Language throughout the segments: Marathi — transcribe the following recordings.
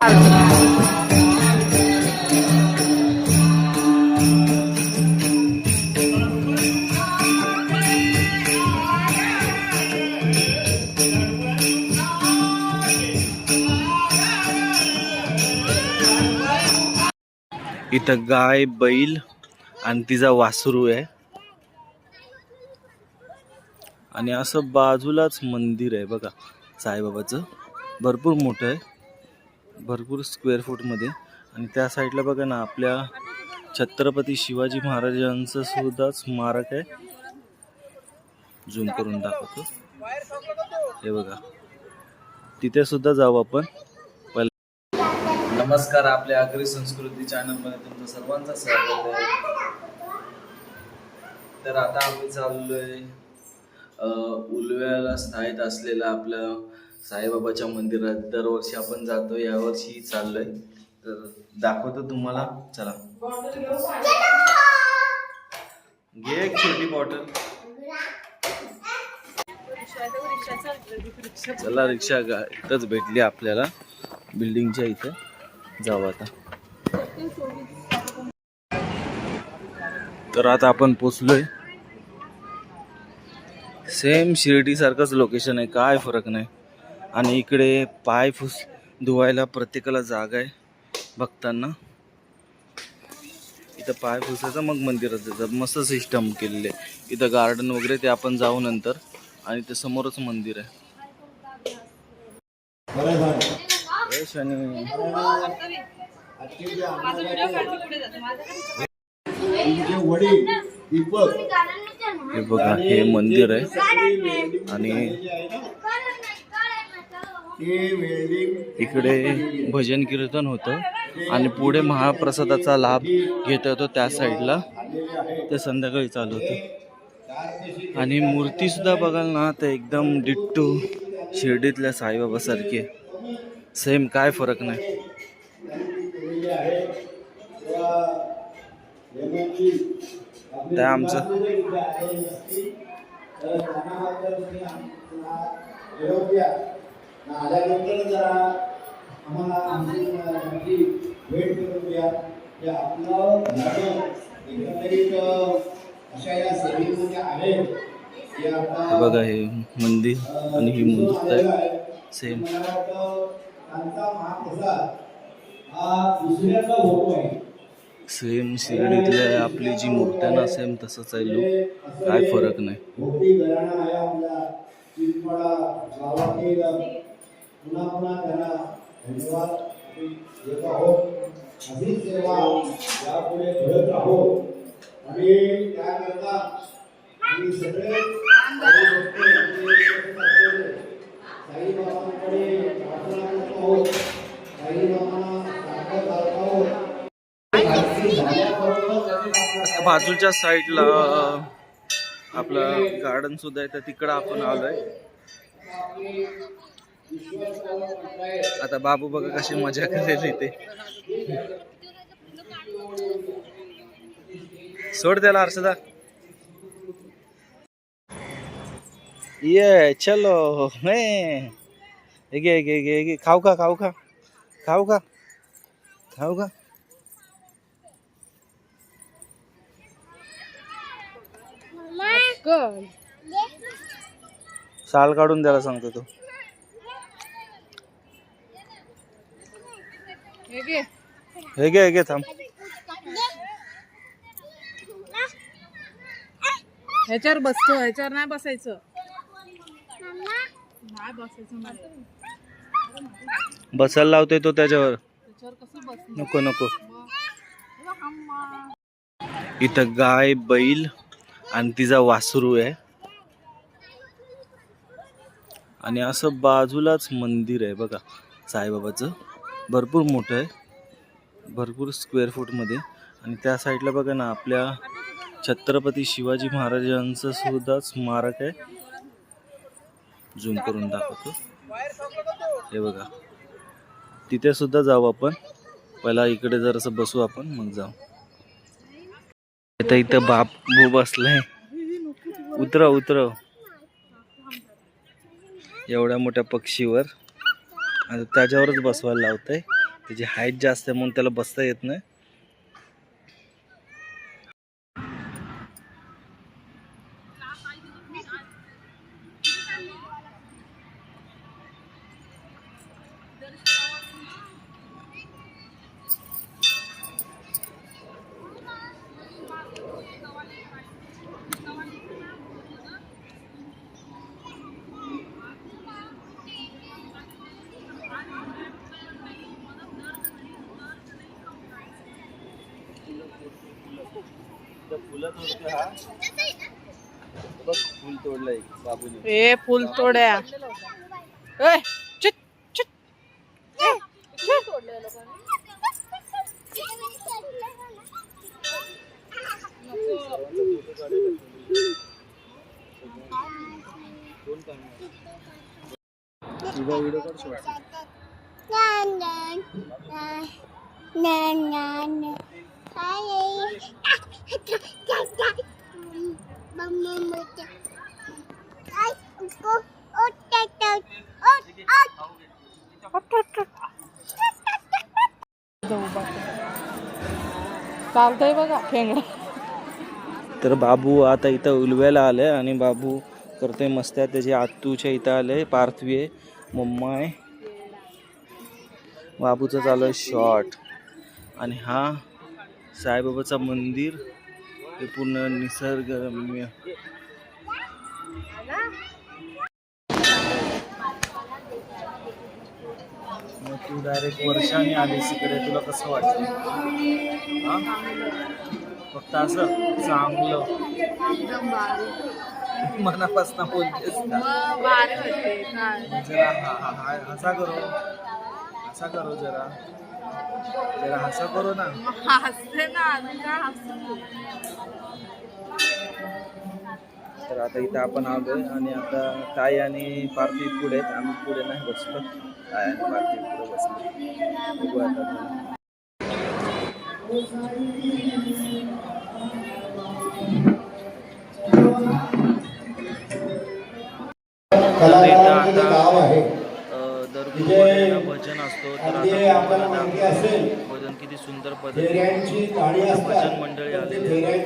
इथं गाय, बैल आणि तिचा वासरू आहे आणि असं बाजूलाच मंदिर आहे बघा साईबाबाचं. भरपूर मोठं आहे, भरपूर स्क्वेअर फूट मध्ये. आणि त्या साईडला बघा ना आपल्या छत्रपती शिवाजी महाराजांचं सुद्धा स्मारक आहे. झूम करून दाखवतो, हे बघा. तिथे सुद्धा जाऊ आपण. नमस्कार, आपल्या आगरी संस्कृती चॅनल मध्ये तुमचं सर्वांचं स्वागत आहे. तर आता आम्ही चाललोय उलव्याला स्थायिक असलेल्या आपल्या साईबाबाच्या मंदिरात. दरवर्षी आपण जातो, यावर्षी चाललोय, तर दाखवतो तुम्हाला. चला, घे एक छोटी बॉटल. चला, रिक्षा इथंच भेटली आपल्याला, बिल्डिंगच्या इथे. जाऊ आता. तर आता आपण पोचलोय. सेम शिर्डी सारखंच लोकेशन आहे, काय फरक नाही. आणि इकडे पाय धुवायला प्रत्येकाला जागा आहे भक्तांना. इथं पाय पुसायचं, मग मंदिरात जायचं. मस्त सिस्टम केलेले. इथं गार्डन वगैरे ते आपण जाऊ नंतर. आणि ते समोरच मंदिर आहे. हे बघा, हे मंदिर आहे. आणि इकडे भजन कीर्तन होतं आणि पुढे महाप्रसादाचा लाभ घेता येतो त्या साईडला. ते संध्याकाळी चालू होतं. आणि मूर्ती सुद्धा बघाल ना, तर एकदम डिट्टो शिर्डीतल्या साईबाबा सारखी आहे. सेम, काय फरक नाही. त्या आमचं बघा, हे मंदिर आणि ही मूर्ती आहे सेम. सेम शिर्डीतल्या आपली जी मूर्ती ना, सेम तसंच आहे लुक, काय फरक नाही. बाजूच्या साईडला आपलं गार्डन सुद्धा आहे, तर तिकडं आपण आलोय. आता बाबू बघा कशी मजा करायला येते. सोड त्याला हर्षदा. ये चलो, हे घे. खाऊ का? साल काढून द्यायला सांगतो तो. हे घे थांब. ह्याच्यावर बसतो, ह्याच्यावर नाही बसायचं. बसायला लावतोय तो त्याच्यावर. नको. इथं गाय, बैल आणि तिचा वासरू आहे. आणि असं बाजूलाच मंदिर आहे बघा साईबाबाचं. भरपूर मोठं आहे, भरपूर स्क्वेअर फूट मध्ये. आणि त्या साईडला बघा ना आपल्या छत्रपती शिवाजी महाराजांचं सुद्धा स्मारक आहे. झूम करून दाखवतो, हे बघा. तिथे सुद्धा जाऊ आपण. पहिला इकडे जरासं बसू आपण, मग जाऊ. इथं बापू बसलाय. उतरव एवढ्या मोठ्या पक्षीवर. आणि त्याच्यावरच बसवायला लावतंय. त्याची हाईट जास्त आहे म्हणून त्याला बसता येत नाही. फुलं तोडते हा बघ, फुल तोडलंय बाबूने. A full तोड्या A, chit, chit. Video कर शॉर्ट. चालतंय बघा खेंगडा. तर बाबू आता इथं उलव्याला आलंय आणि बाबू करतोय मस्त्या. त्याचे आत्तूच्या इथं आलंय, पार्थवी आहे, मम्मा आहे. बाबूचं चालू आहे शॉर्ट. आणि हा साईबाबाचं मंदिर, हे पूर्ण निसर्गरम्य. मग तू डायरेक्ट वर्षाने आलीस इकडे, तुला कसं वाटतं? हा फक्त असं चांगलं मनापासून बोलतेस का? जरा हसा करो, हसा करो, जरा जरा हसा करो ना. तर आता इथं आपण आलोय आणि आता ताई आणि पार्थिव पुढे आहेत, आम्ही पुढे नाही बसलो. ताई आणि पार्थिव पुढे बसलो. बघू आता. दर गुरुवारी भजन असतो. तर आता भजन किती सुंदर पद्धतीने भजन मंडळी आलेली आहे.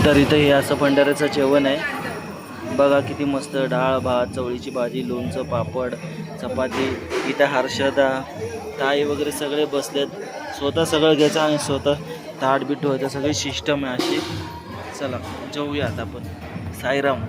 तर इथं हे असं भंडाऱ्याचं जेवण आहे बघा, किती मस्त. डाळ भात, चवळीची भाजी, लोणचं, पापड, चपाती. इथं हर्षदा, ताई वगैरे सगळे बसलेत. स्वतः सगळं घ्यायचं आणि स्वतः ताट बीट ठेवायचं. सगळी सिस्टम आहे अशी. चला जेऊया आता आपण. साईराम.